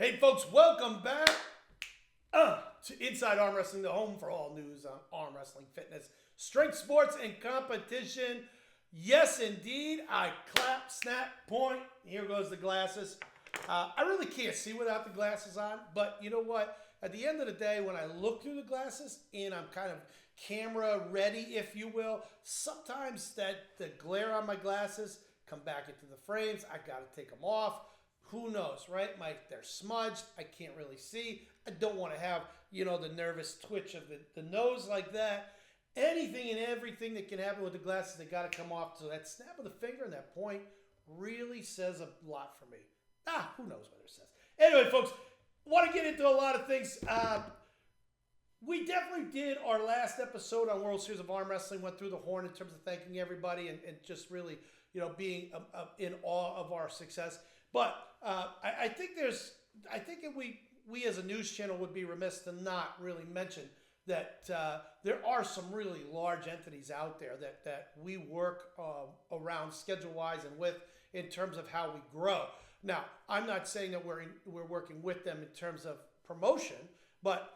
Hey folks, welcome back to Inside Arm Wrestling, the home for all news on arm wrestling, fitness, strength sports, and competition. Yes, indeed, I clap, snap, point. Here goes the glasses. I really can't see without the glasses on, but you know what? At the end of the day, when I look through the glasses and I'm kind of camera ready, if you will, sometimes the glare on my glasses come back into the frames. I got to take them off. Who knows, right? They're smudged. I can't really see. I don't want to have, the nervous twitch of the nose like that. Anything and everything that can happen with the glasses, they got to come off. So that snap of the finger and that point really says a lot for me. Who knows what it says. Anyway, folks, want to get into a lot of things. We definitely did our last episode on World Series of Arm Wrestling, went through the horn in terms of thanking everybody and just really, being in awe of our success. But I think we as a news channel would be remiss to not really mention that there are some really large entities out there that we work around schedule-wise and with in terms of how we grow. Now, I'm not saying that we're working with them in terms of promotion, but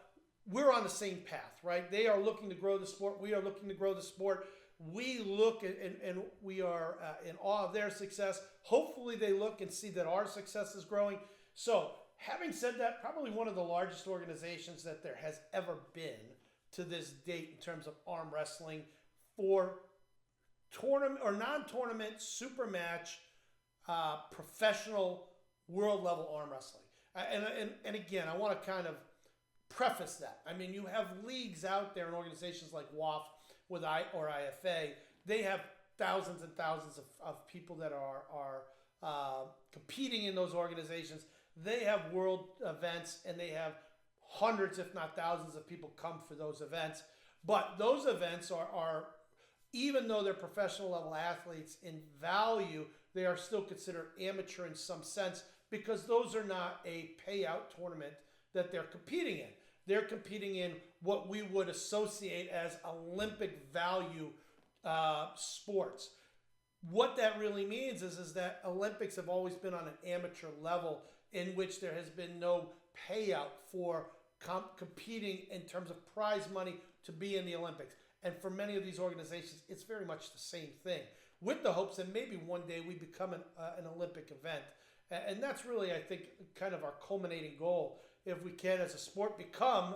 we're on the same path, right? They are looking to grow the sport. We are looking to grow the sport. We look and we are in awe of their success. Hopefully they look and see that our success is growing. So having said that, probably one of the largest organizations that there has ever been to this date in terms of arm wrestling for tournament or non-tournament super match professional world level arm wrestling. And again, I want to kind of preface that. I mean, you have leagues out there and organizations like WAF or IFA. They have thousands and thousands of people that are competing in those organizations. They have world events and they have hundreds, if not thousands, of people come for those events. But those events are even though they're professional level athletes in value, they are still considered amateur in some sense because those are not a payout tournament that they're competing in. They're competing in what we would associate as Olympic value sports. What that really means is that Olympics have always been on an amateur level in which there has been no payout for competing in terms of prize money to be in the Olympics. And for many of these organizations, it's very much the same thing, with the hopes that maybe one day we become an Olympic event. And that's really, I think, kind of our culminating goal. If we can, as a sport, become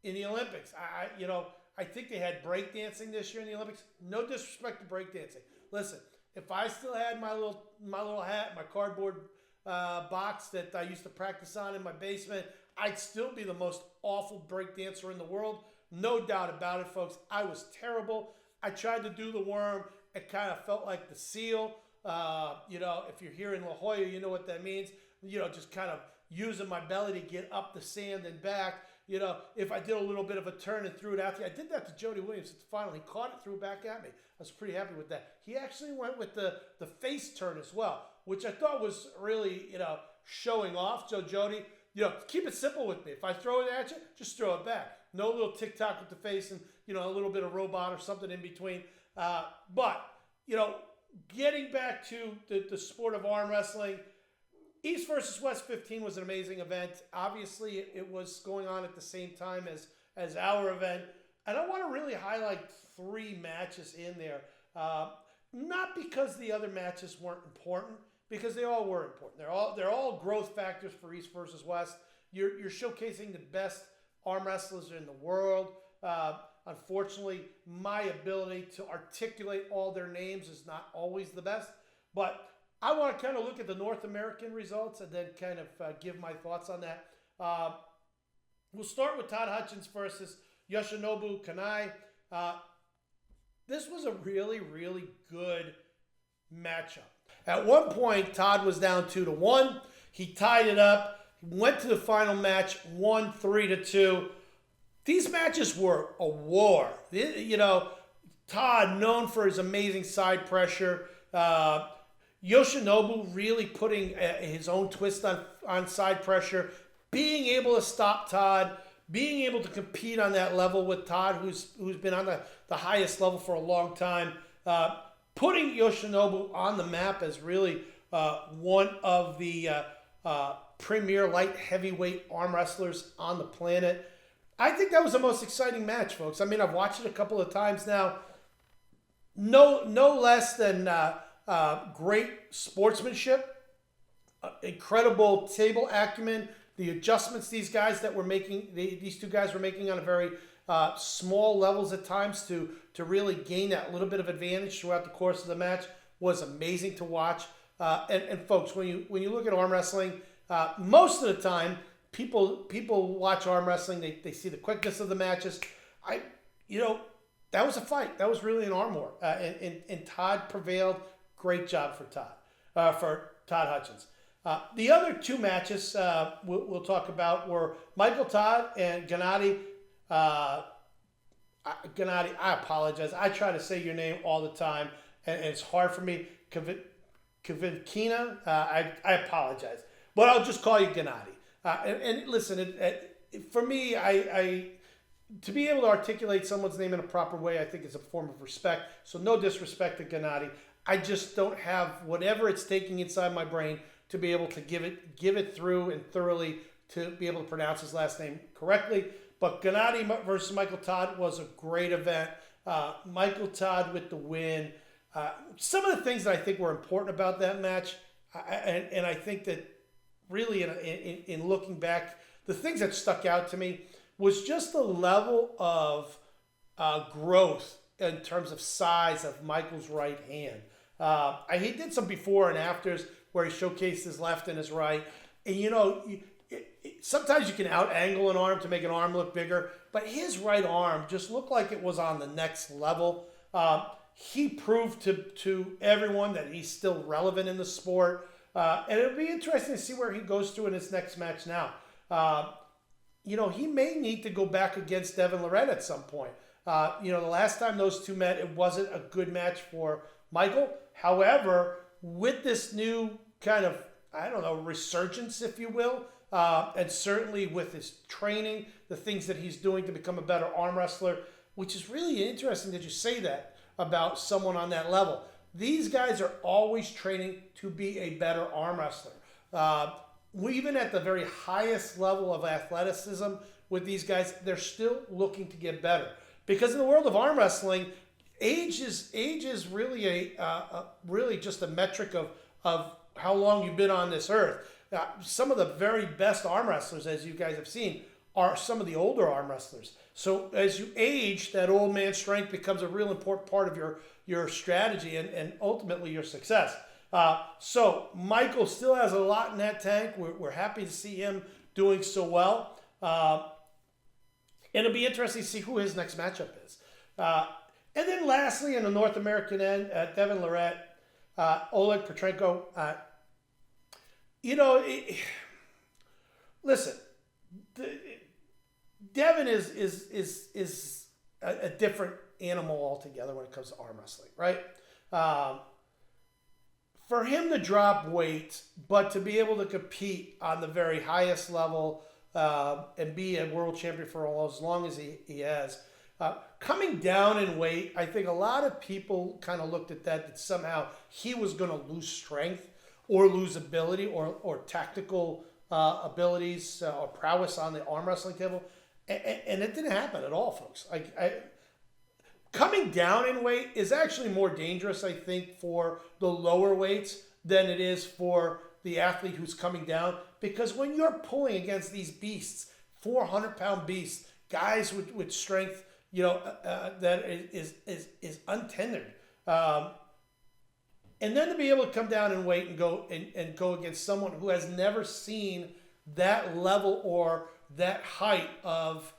in the Olympics. I think they had breakdancing this year in the Olympics. No disrespect to breakdancing. Listen, if I still had my little hat, my cardboard box that I used to practice on in my basement, I'd still be the most awful breakdancer in the world. No doubt about it, folks. I was terrible. I tried to do the worm. It kind of felt like the seal. If you're here in La Jolla, you know what that means. Just kind of using my belly to get up the sand and back. If I did a little bit of a turn and threw it out there. I did that to Jody Williams at the final. He caught it, threw it back at me. I was pretty happy with that. He actually went with the face turn as well, which I thought was really, showing off. So Jody, keep it simple with me. If I throw it at you, just throw it back. No little tick-tock with the face and, a little bit of robot or something in between. But getting back to the sport of arm wrestling, East versus West 15 was an amazing event. Obviously, it was going on at the same time as our event. And I want to really highlight 3 matches in there. Not because the other matches weren't important, because they all were important. They're all growth factors for East versus West. You're showcasing the best arm wrestlers in the world. Unfortunately, my ability to articulate all their names is not always the best. But I want to kind of look at the North American results and then kind of give my thoughts on that. We'll start with Todd Hutchins versus Yoshinobu Kanai. This was a really, really good matchup. At one point, Todd was down 2-1. He tied it up, went to the final match, won 3-2. These matches were a war. Todd, known for his amazing side pressure. Yoshinobu really putting his own twist on side pressure, being able to stop Todd, being able to compete on that level with Todd, who's been on the highest level for a long time, putting Yoshinobu on the map as really one of the premier light heavyweight arm wrestlers on the planet. I think that was the most exciting match, folks. I mean, I've watched it a couple of times now. No less than great sportsmanship, incredible table acumen, the adjustments these guys that were making, these two guys were making on a very small levels at times to really gain that little bit of advantage throughout the course of the match was amazing to watch. And folks, when you look at arm wrestling, most of the time people watch arm wrestling. They see the quickness of the matches. That was a fight. That was really an arm war, and Todd prevailed. Great job for Todd Hutchins. The other two matches we'll talk about were Michael Todd and Gennady. Gennady, I apologize. I try to say your name all the time, and it's hard for me. Kavinkina, I apologize. But I'll just call you Gennady. And listen, for me, I to be able to articulate someone's name in a proper way, I think is a form of respect. So no disrespect to Gennady. I just don't have whatever it's taking inside my brain to be able to give it through and thoroughly to be able to pronounce his last name correctly. But Gennady versus Michael Todd was a great event. Michael Todd with the win. Some of the things that I think were important about that match, and I think that really in looking back, the things that stuck out to me was just the level of growth in terms of size of Michael's right hand. He did some before and afters where he showcased his left and his right. And, sometimes you can out-angle an arm to make an arm look bigger, but his right arm just looked like it was on the next level. He proved to everyone that he's still relevant in the sport. And it'll be interesting to see where he goes to in his next match now. He may need to go back against Devin Lorette at some point. The last time those two met, it wasn't a good match for Michael. However, with this new kind of, resurgence, if you will, and certainly with his training, the things that he's doing to become a better arm wrestler, which is really interesting that you say that about someone on that level. These guys are always training to be a better arm wrestler. Even at the very highest level of athleticism with these guys, they're still looking to get better. Because in the world of arm wrestling, age is really really just a metric of how long you've been on this earth. Some of the very best arm wrestlers, as you guys have seen, are some of the older arm wrestlers. So as you age, that old man strength becomes a real important part of your strategy and ultimately your success. So Michael still has a lot in that tank. We're happy to see him doing so well. And it'll be interesting to see who his next matchup is. And then lastly, in the North American end, Devin Lorette, Oleg Petrenko. Listen, Devin is a different animal altogether when it comes to arm wrestling, right? For him to drop weight, but to be able to compete on the very highest level and be a world champion for as long as he has, coming down in weight, I think a lot of people kind of looked at that somehow he was going to lose strength or lose ability or tactical abilities or prowess on the arm wrestling table. And it didn't happen at all, folks. Coming down in weight is actually more dangerous, I think, for the lower weights than it is for the athlete who's coming down. Because when you're pulling against these beasts, 400-pound beasts, guys with strength, that is untethered. And then to be able to come down in weight and go against someone who has never seen that level or that height of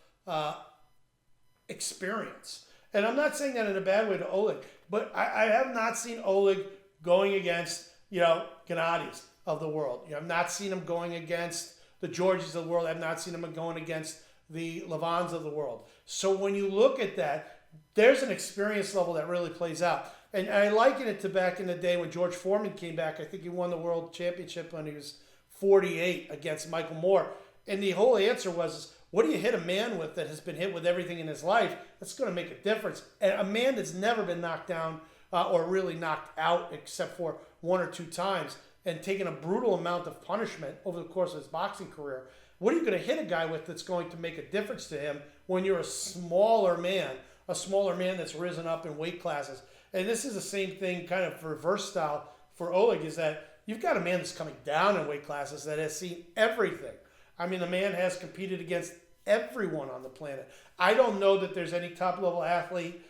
experience. And I'm not saying that in a bad way to Oleg, but I have not seen Oleg going against, Gennadys of the world. I've not seen him going against the Georges of the world. I've not seen him going against the Levans of the world. So when you look at that, there's an experience level that really plays out. And I liken it to back in the day when George Foreman came back. I think he won the world championship when he was 48 against Michael Moore. And the whole answer was, what do you hit a man with that has been hit with everything in his life? That's going to make a difference. And a man that's never been knocked down or really knocked out except for one or two times. and taken a brutal amount of punishment over the course of his boxing career. What are you going to hit a guy with that's going to make a difference to him when you're a smaller man that's risen up in weight classes? And this is the same thing, kind of reverse style for Oleg, is that you've got a man that's coming down in weight classes that has seen everything. I mean, the man has competed against everyone on the planet. I don't know that there's any top-level athlete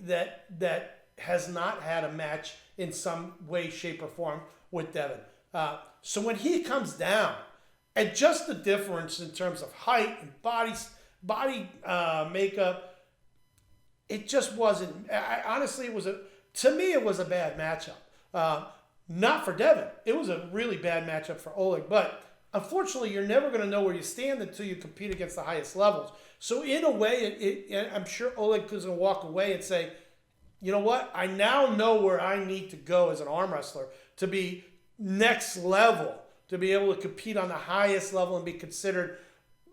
that has not had a match in some way, shape, or form with Devin. So when he comes down, and just the difference in terms of height and body makeup, it just wasn't. Honestly, to me, it was a bad matchup. Not for Devin. It was a really bad matchup for Oleg. But unfortunately, you're never going to know where you stand until you compete against the highest levels. So in a way, I'm sure Oleg is going to walk away and say, you know what? I now know where I need to go as an arm wrestler to be next level, to be able to compete on the highest level and be considered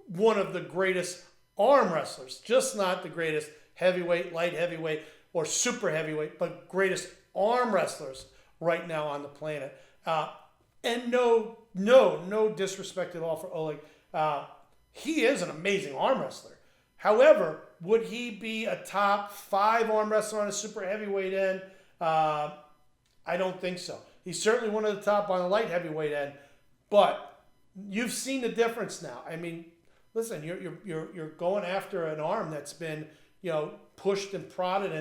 one of the greatest arm wrestlers, just not the greatest heavyweight, light heavyweight, or super heavyweight, but greatest arm wrestlers right now on the planet. And no disrespect at all for Oleg. He is an amazing arm wrestler. However, would he be a top 5 arm wrestler on a super heavyweight end? I don't think so. He's certainly one of the top on the light heavyweight end, but you've seen the difference now. I mean, listen, you're going after an arm that's been, pushed and prodded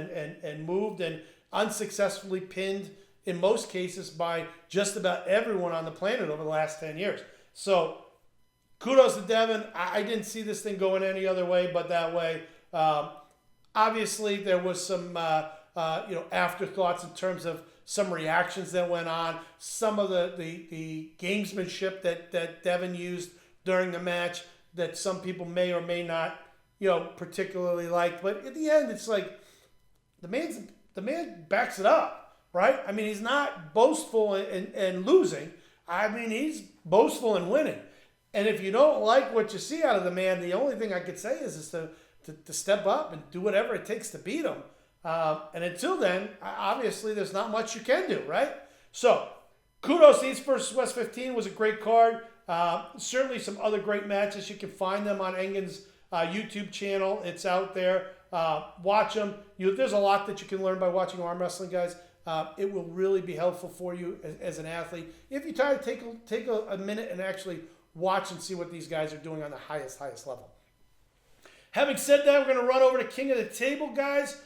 and moved and unsuccessfully pinned in most cases by just about everyone on the planet over the last 10 years. So kudos to Devin. I didn't see this thing going any other way but that way. Obviously, there was some afterthoughts in terms of some reactions that went on, some of the gamesmanship that Devin used during the match that some people may or may not particularly like. But at the end, it's like the man backs it up, right? I mean, he's not boastful and losing. I mean, he's boastful and winning. And if you don't like what you see out of the man, the only thing I could say is to step up and do whatever it takes to beat him. And until then, obviously, there's not much you can do, right? So, kudos to East versus West 15 was a great card. Certainly some other great matches. You can find them on Engen's YouTube channel. It's out there. Watch them. There's a lot that you can learn by watching arm wrestling, guys. It will really be helpful for you as an athlete if you try to take a minute and actually watch and see what these guys are doing on the highest level. Having said that, we're going to run over to King of the Table, guys.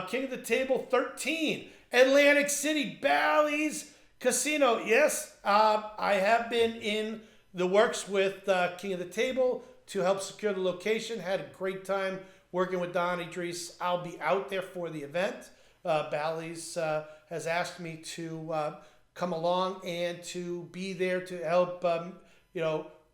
King of the Table 13, Atlantic City, Bally's Casino. Yes, I have been in the works with King of the Table to help secure the location. Had a great time working with Don Idris. I'll be out there for the event. Bally's has asked me to come along and to be there to help,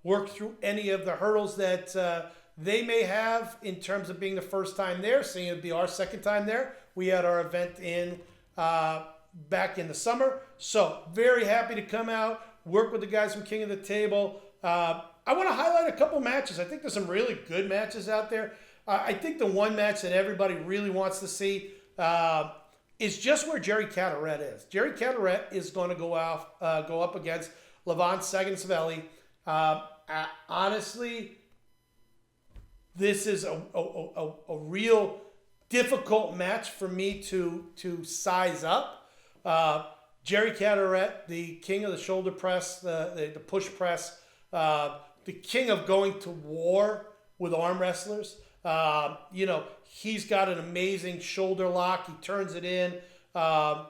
work through any of the hurdles that they may have in terms of being the first time there, seeing it'd be our second time there. We had our event back in the summer. So very happy to come out, work with the guys from King of the Table. I want to highlight a couple matches. I think there's some really good matches out there. I think the one match that everybody really wants to see is just where Jerry Cataret is. Jerry Cataret is going to go up against Levon Sagan-Savelli. Honestly, this is a real difficult match for me to size up. Jerry Cataret, the king of the shoulder press, the push press, the king of going to war with arm wrestlers. He's got an amazing shoulder lock. He turns it in. But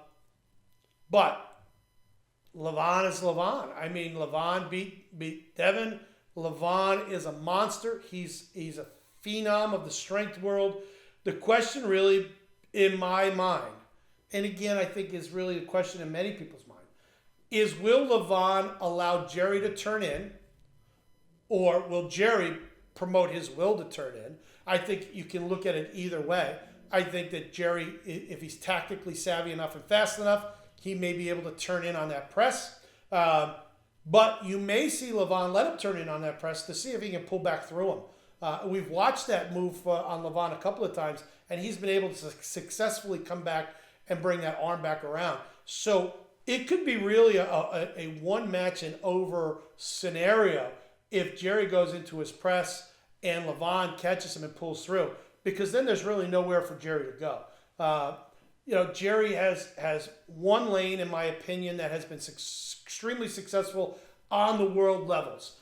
Levon is Levon. I mean, Levon beat Devin. Levon is a monster. He's a phenom of the strength world. The question really, in my mind, and again, I think is really the question in many people's mind, is will Levon allow Jerry to turn in, or will Jerry promote his will to turn in? I think you can look at it either way. I think that Jerry, if he's tactically savvy enough and fast enough, he may be able to turn in on that press. But you may see Levon let him turn in on that press to see if he can pull back through him. We've watched that move on Levon a couple of times, and he's been able to successfully come back and bring that arm back around. So it could be really a one match and over scenario if Jerry goes into his press and Levon catches him and pulls through, because then there's really nowhere for Jerry to go. Jerry has one lane, in my opinion, that has been extremely successful on the world levels.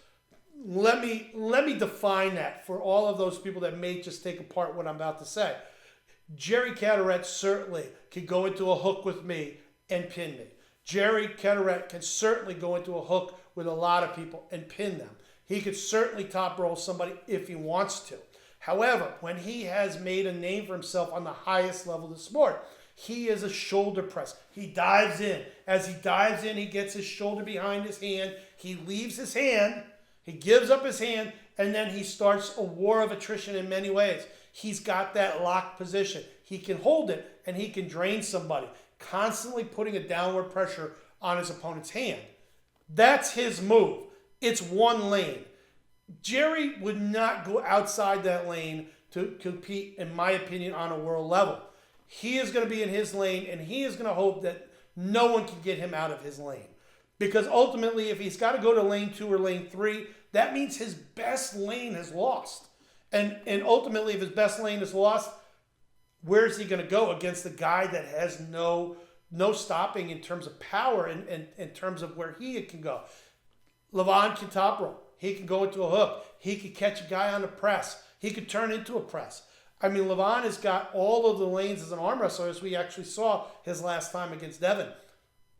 Let me define that for all of those people that may just take apart what I'm about to say. Jerry Cadorette certainly can go into a hook with me and pin me. Jerry Cadorette can certainly go into a hook with a lot of people and pin them. He could certainly top roll somebody if he wants to. However, when he has made a name for himself on the highest level of the sport, he is a shoulder press. He dives in. As he dives in, he gets his shoulder behind his hand. He leaves his hand. He gives up his hand, and then he starts a war of attrition in many ways. He's got that locked position. He can hold it, and he can drain somebody, constantly putting a downward pressure on his opponent's hand. That's his move. It's one lane. Jerry would not go outside that lane to compete, in my opinion, on a world level. He is going to be in his lane, and he is going to hope that no one can get him out of his lane. Because ultimately, if he's got to go to lane 2 or lane 3, that means his best lane has lost. And ultimately, if his best lane is lost, where is he going to go against the guy that has no stopping in terms of power and in terms of where he can go? Levon can top roll. He can go into a hook. He could catch a guy on the press. He could turn into a press. I mean, Levon has got all of the lanes as an arm wrestler, as we actually saw his last time against Devin.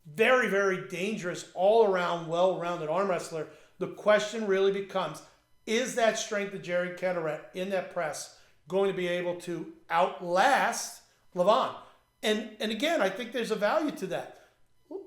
Very, very dangerous, all-around, well-rounded arm wrestler. The question really becomes, is that strength of Jerry Cadorette in that press going to be able to outlast Levon? And again, I think there's a value to that.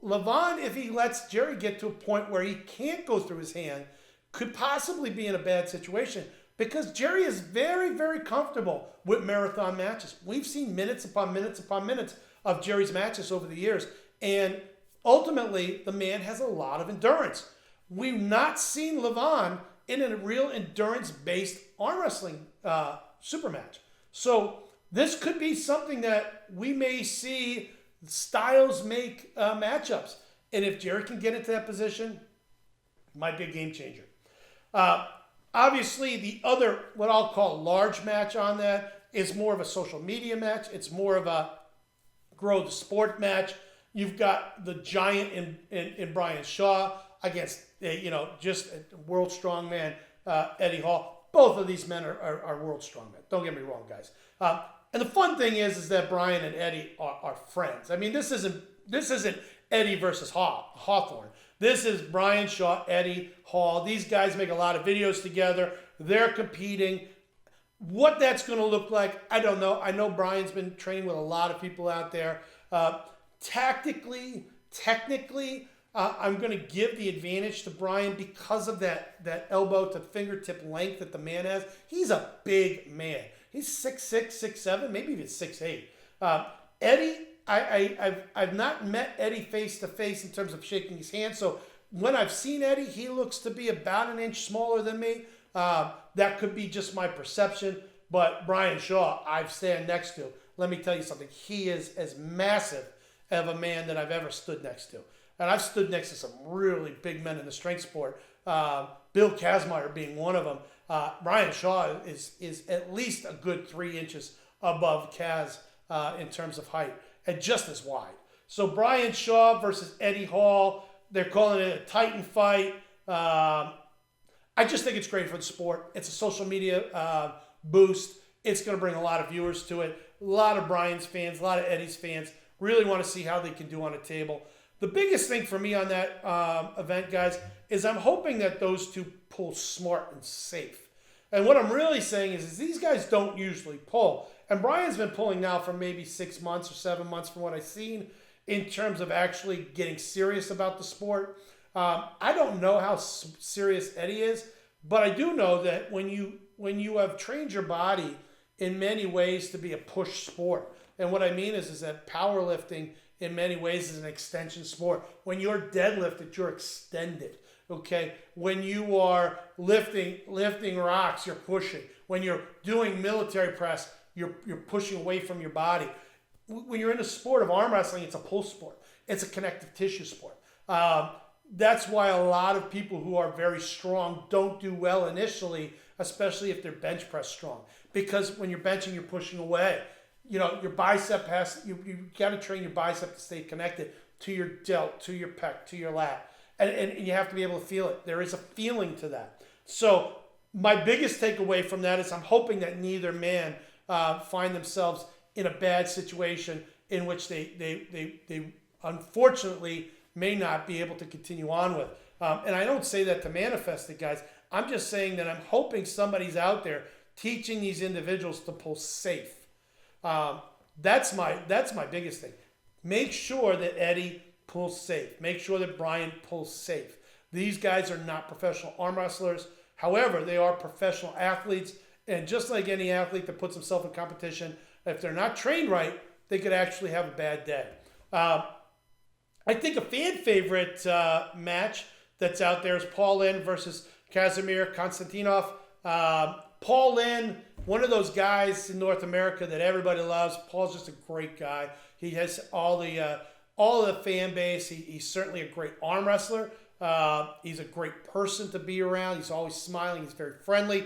Levon, if he lets Jerry get to a point where he can't go through his hand, could possibly be in a bad situation, because Jerry is very, very comfortable with marathon matches. We've seen minutes upon minutes upon minutes of Jerry's matches over the years, and ultimately, the man has a lot of endurance. We've not seen Levon in a real endurance-based arm wrestling super match. So this could be something that we may see styles make matchups. And if Jerry can get into that position, it might be a game changer. Obviously, the other, what I'll call large match on that, is more of a social media match. It's more of a grow the sport match. You've got the giant in Brian Shaw against, just a world strongman, Eddie Hall. Both of these men are world strongmen. Don't get me wrong, guys. And the fun thing is that Brian and Eddie are friends. I mean, this isn't Eddie versus Hawthorne. This is Brian Shaw, Eddie Hall. These guys make a lot of videos together. They're competing. What that's going to look like, I don't know. I know Brian's been training with a lot of people out there. Tactically, technically, I'm going to give the advantage to Brian because of that elbow to fingertip length that the man has. He's a big man. He's 6'6", 6'7", maybe even 6'8". Eddie, I've not met Eddie face to face in terms of shaking his hand. So when I've seen Eddie, he looks to be about an inch smaller than me. That could be just my perception. But Brian Shaw, I stand next to. Let me tell you something. He is as massive of a man that I've ever stood next to. And I've stood next to some really big men in the strength sport. Bill Kazmaier being one of them. Brian Shaw is at least a good 3 inches above Kaz in terms of height, and just as wide. So Brian Shaw versus Eddie Hall, they're calling it a Titan fight. I just think it's great for the sport. It's a social media boost. It's going to bring a lot of viewers to it. A lot of Brian's fans, a lot of Eddie's fans really want to see how they can do on a table. The biggest thing for me on that event, guys, is I'm hoping that those two pull smart and safe. And what I'm really saying is these guys don't usually pull. And Brian's been pulling now for maybe 6 months or 7 months from what I've seen in terms of actually getting serious about the sport. I don't know how serious Eddie is, but I do know that when you have trained your body in many ways to be a push sport, and what I mean is that powerlifting in many ways is an extension sport. When you're deadlifted, you're extended. Okay, when you are lifting rocks, you're pushing. When you're doing military press, you're pushing away from your body. When you're in the sport of arm wrestling, it's a pull sport. It's a connective tissue sport. That's why a lot of people who are very strong don't do well initially, especially if they're bench press strong. Because when you're benching, you're pushing away. You know, your bicep you got to train your bicep to stay connected to your delt, to your pec, to your lat. And you have to be able to feel it. There is a feeling to that. So my biggest takeaway from that is I'm hoping that neither man find themselves in a bad situation in which they unfortunately may not be able to continue on with. And I don't say that to manifest it, guys. I'm just saying that I'm hoping somebody's out there teaching these individuals to pull safe. That's my biggest thing. Make sure that Eddie pulls safe. Make sure that Brian pulls safe. These guys are not professional arm wrestlers. However, they are professional athletes. And just like any athlete that puts himself in competition, if they're not trained right, they could actually have a bad day. I think a fan favorite match that's out there is Paul Lynn versus Kazimir Konstantinov. Paul Lynn, one of those guys in North America that everybody loves. Paul's just a great guy. He has all the fan base. He's certainly a great arm wrestler. He's a great person to be around. He's always smiling. He's very friendly.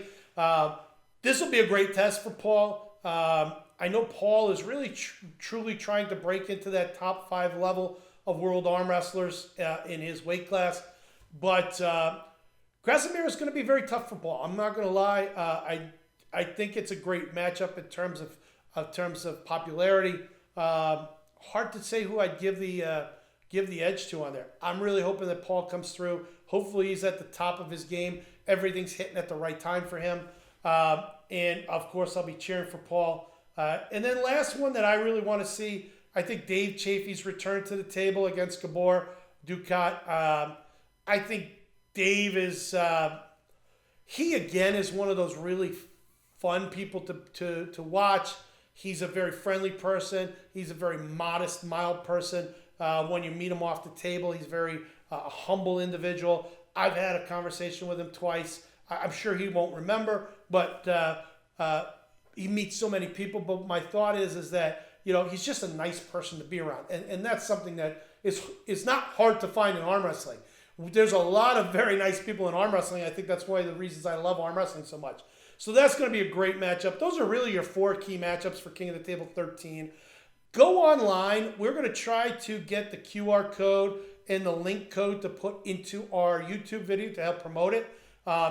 This will be a great test for Paul. I know Paul is really truly trying to break into that top 5 level of world arm wrestlers in his weight class. But Krasimir is going to be very tough for Paul. I'm not going to lie. I think it's a great matchup in terms of popularity. Hard to say who I'd give the edge to on there. I'm really hoping that Paul comes through. Hopefully he's at the top of his game. Everything's hitting at the right time for him. And of course I'll be cheering for Paul. And then last one that I really want to see, I think Dave Chafee's return to the table against Gabor Dukat. I think Dave is, he again is one of those really fun people to watch. He's a very friendly person. He's a very modest, mild person. When you meet him off the table, he's very a humble individual. I've had a conversation with him twice. I'm sure he won't remember, but he meets so many people. But my thought is that, you know, he's just a nice person to be around. And that's something that is not hard to find in arm wrestling. There's a lot of very nice people in arm wrestling. I think that's one of the reasons I love arm wrestling so much. So that's going to be a great matchup. Those are really your 4 key matchups for King of the Table 13. Go online. We're going to try to get the QR code and the link code to put into our YouTube video to help promote it.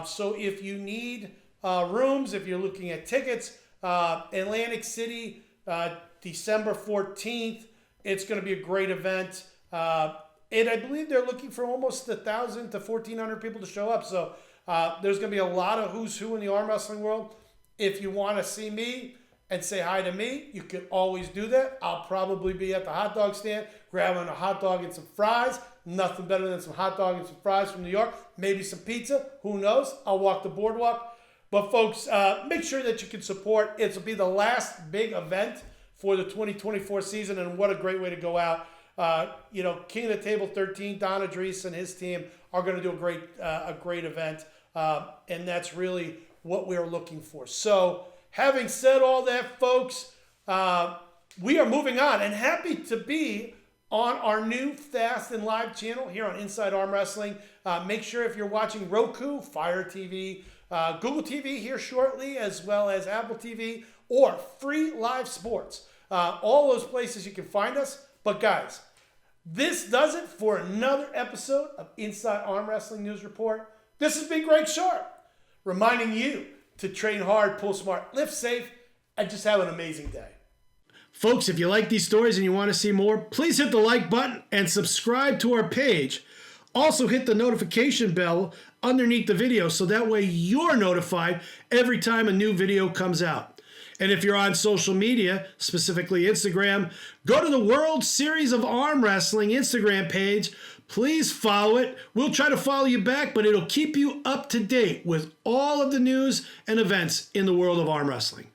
So if you need rooms, if you're looking at tickets, Atlantic City, December 14th, it's going to be a great event. And I believe they're looking for almost 1,000 to 1,400 people to show up. So there's going to be a lot of who's who in the arm wrestling world. If you want to see me and say hi to me, you can always do that. I'll probably be at the hot dog stand grabbing a hot dog and some fries. Nothing better than some hot dog and some fries from New York. Maybe some pizza. Who knows? I'll walk the boardwalk. But folks, make sure that you can support. It'll be the last big event for the 2024 season, and what a great way to go out. You know, King of the Table 13, Don Adris and his team are going to do a great event, and that's really what we're looking for. So, having said all that, folks, we are moving on, and happy to be on our new Fast and Live channel here on Inside Arm Wrestling. Make sure if you're watching Roku, Fire TV, Google TV here shortly, as well as Apple TV, or Free Live Sports. All those places you can find us. But guys, this does it for another episode of Inside Arm Wrestling News Report. This has been Gregg Sharp, reminding you to train hard, pull smart, lift safe, and just have an amazing day. Folks, if you like these stories and you want to see more, please hit the like button and subscribe to our page. Also hit the notification bell underneath the video so that way you're notified every time a new video comes out. And if you're on social media, specifically Instagram, go to the World Series of Arm Wrestling Instagram page. Please follow it. We'll try to follow you back, but it'll keep you up to date with all of the news and events in the world of arm wrestling.